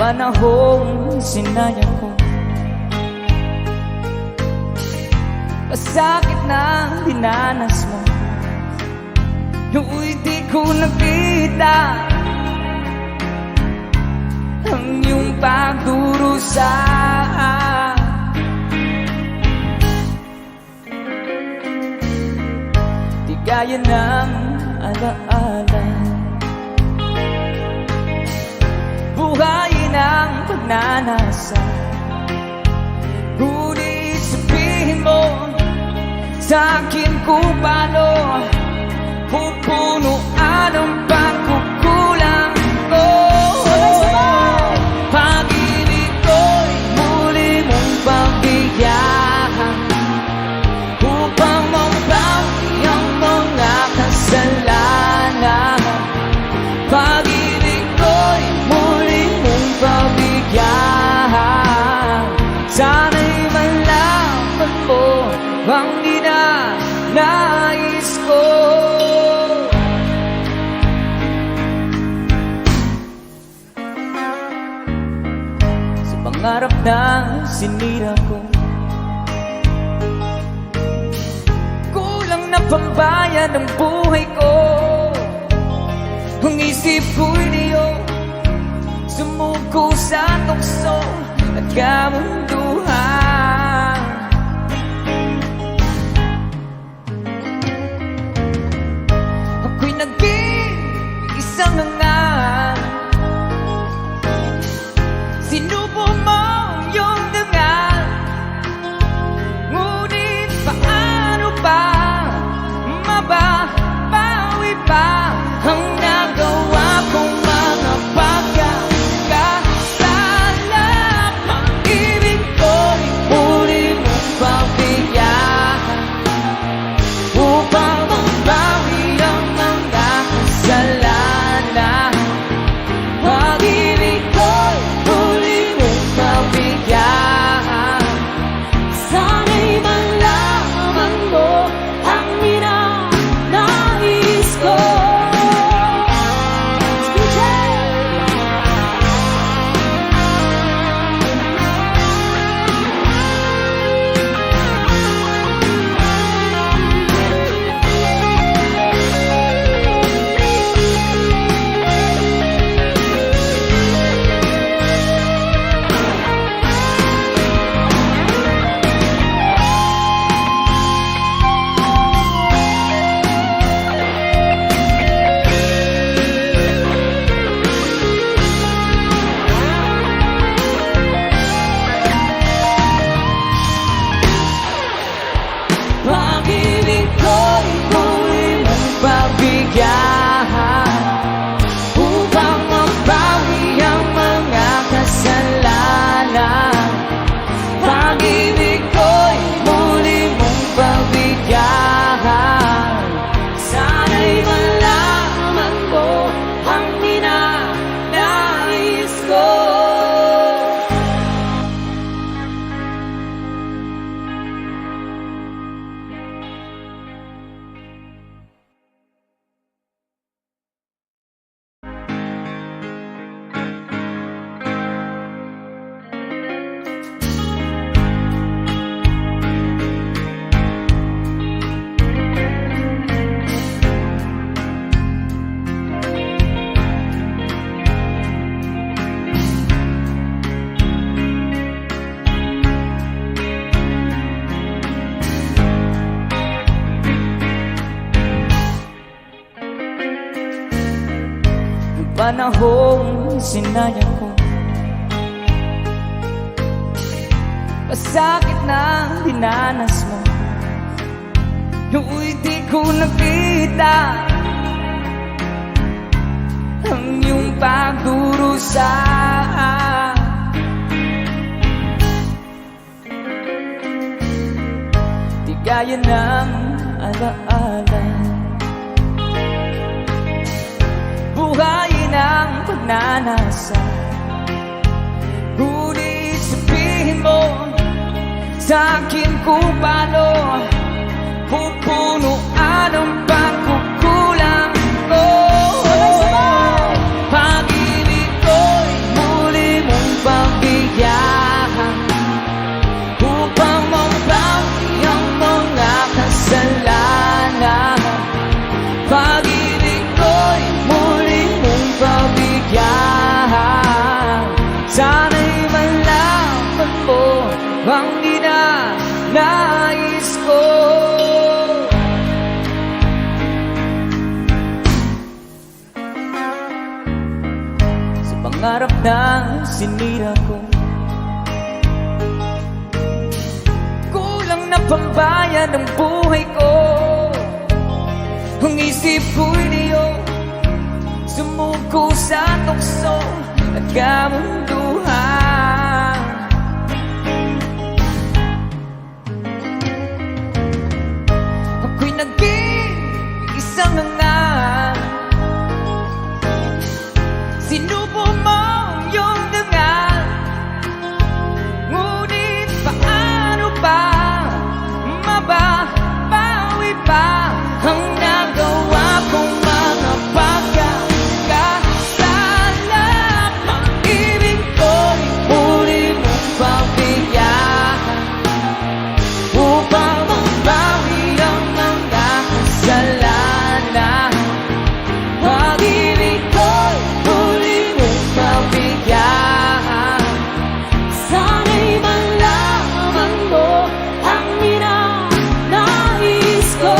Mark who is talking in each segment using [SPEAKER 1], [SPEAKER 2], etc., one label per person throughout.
[SPEAKER 1] panahong sinayang ko. Masakit na dinanas mo, nooy di ko nakita ang iyong pagdurusa. Di gaya ng alaala, buhayin ang pagnanasa. Ngunit sabihin mo sa akin kung paano pupunuan ang pagkukulang ko. Pag-ibig ko'y muli mong pagbigyan upang mabawi ang mga kasalanan. Pag-ibig ko'y muli mong pagbigyan. Sana'y malaman mo ang nais ko. Sa pangarap na sinira ko, kulang na pambayad ang buhay ko. Ang isip ko'y diyo sumuko sa tukso at kamunduhan. Ako'y nag-iisang hangan, sinubo mo yung dangal. Ngunit paano ba mababawi pa ang nagawa kong mga pagkakasala? Pag-ibig ko'y muli mong pagbigyan upang mabawi ang mga kasalanan. Pag-ibig ko'y muli mong pagbigyan. Sana'y malaman mo ang ninanais ko. Pag-ibig ko'y muli mong pagbigyan upang mabawi ang mga kasalanan. Pag-ibig ko'y muli mong pagbigyan. Sana'y malaman mo ang ninanais ko. Panahong sinayang ko, masakit na dinanas mo, nooy di ko nakita ang iyong pagdurusa. Di gaya ng alaala, buhayin ang pagnanasa. Ngunit sabihin mo sa akin kung paano pupunuan ang pagkukulang ko. Pag-ibig ko'y muli mo Sana'y malaman mo ang ninanais ko. Sa pangarap na sinira ko, kulang na pambayad ang buhay ko. Ang isip ko'y diyo, sumuko sa tukso at kamunduhan. Ako'y naging isang hangal. Sinubo mo yung dangal, ngunit paano ba mababawi pa ang nagawa kong mga pagkakasala? Pag-ibig ko'y muli mong pagbigyan upang mabawi ang mga kasalanan. Pag-ibig ko'y muli mong pagbigyan. Sana'y malaman mo ang ninanais ko.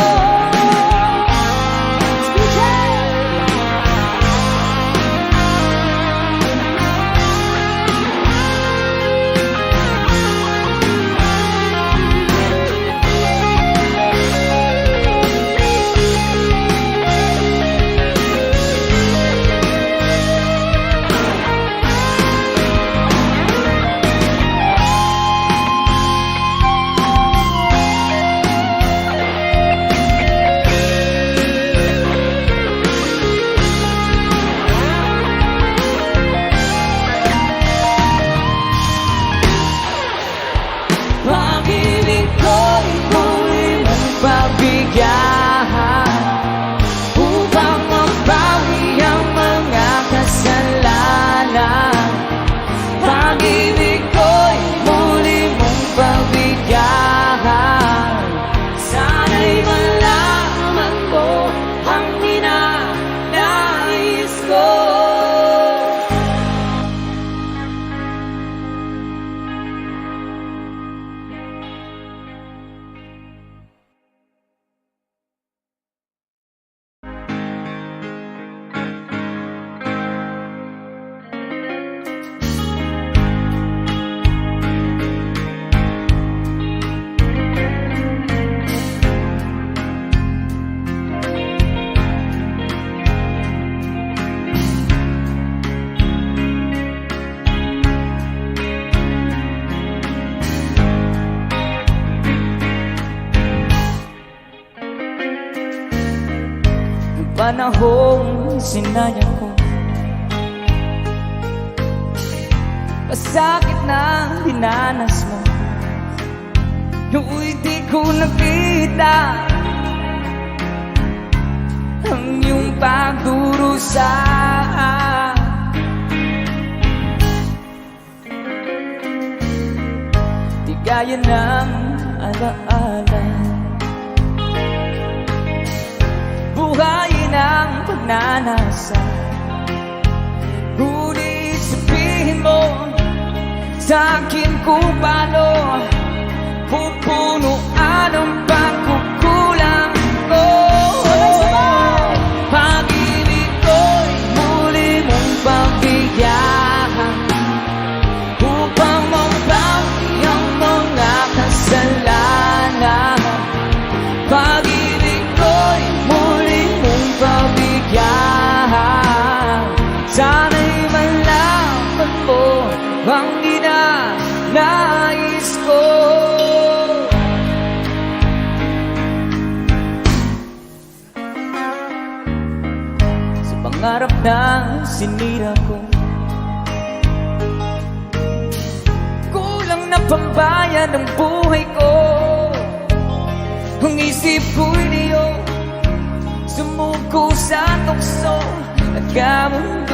[SPEAKER 1] Pag-ibig ko'y muli mong pagbigyan upang mabawi ang mga kasalanan. Pag-ibig ko'y muli mong pagbigyan. Sana'y malaman mo ang ninanais ko. Panahong sinayang ko, masakit na dinanas mo. Nooy di ko nakita ang iyong pagdurusa. Di gaya ng alaala, buhayin ang pagnanasa. Ngunit sabihin mo sa akin kung paano pupunuan ang pagkukulang ko. Pag-ibig ko'y muli mong pagbigyan upang mabawi ang mga kasalanan. Pag-ibig ko'y muli mong pagbigyan. Sana'y malaman mo ang ninanais ko. Sa pangarap na sinira ko, kulang na pambayad ang buhay ko. Ang isip ko'y diyo, sumuko sa tukso at kamunduhan.